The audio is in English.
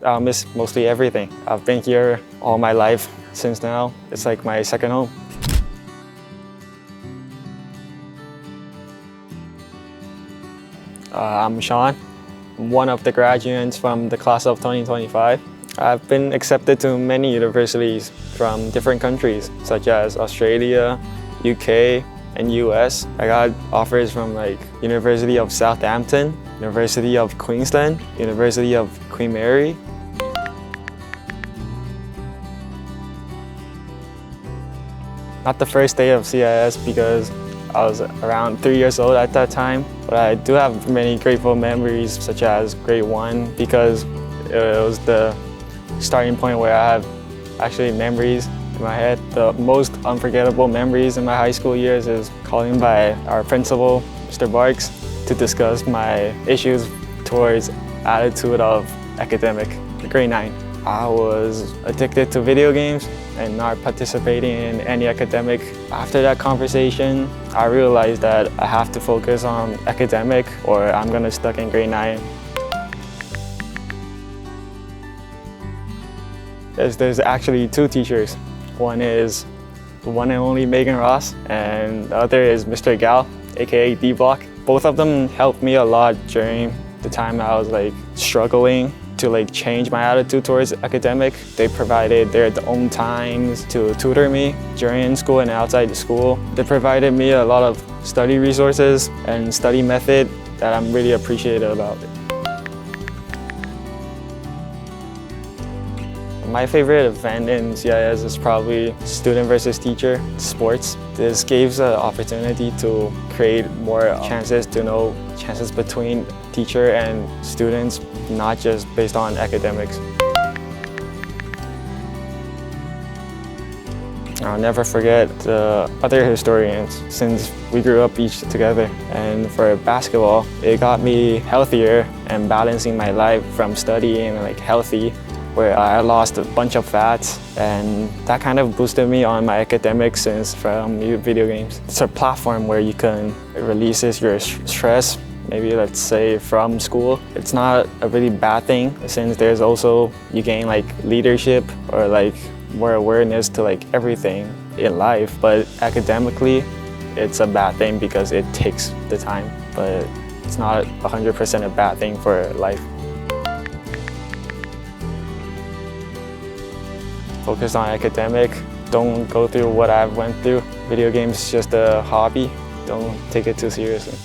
I'll miss mostly everything. I've been here all my life since now. It's like my second home. I'm Shawn. I'm one of the graduates from the class of 2025. I've been accepted to many universities from different countries, such as Australia, UK, and US. I got offers from like University of Southampton, University of Queensland, University of Queen Mary. Not the first day of CIS because I was around 3 years old at that time, but I do have many grateful memories, such as grade 1, because it was the starting point where I have actually memories in my head. The most unforgettable memories in my high school years is calling by our principal, Mr. Barks, to discuss my issues towards attitude of academic. Grade 9. I was addicted to video games and not participating in any academic. After that conversation, I realized that I have to focus on academic or I'm gonna stuck in grade 9. There's actually 2 teachers. One is the one and only Megan Ross, and the other is Mr. Gal, aka D-Block. Both of them helped me a lot during the time I was like struggling to like change my attitude towards academic. They provided their own times to tutor me during school and outside the school. They provided me a lot of study resources and study method that I'm really appreciative about. My favorite event in CIS is probably student versus teacher sports. This gives an opportunity to create more chances to know chances between teacher and students, not just based on academics. I'll never forget the other historians since we grew up each together. And for basketball, it got me healthier and balancing my life from studying like healthy, where I lost a bunch of fats, and that kind of boosted me on my academics since from video games. It's a platform where you can release your stress, maybe let's say from school. It's not a really bad thing since there's also, you gain like leadership or like more awareness to like everything in life. But academically, it's a bad thing because it takes the time, but it's not 100% a bad thing for life. Focus on academic. Don't go through what I've went through. Video games is just a hobby. Don't take it too seriously.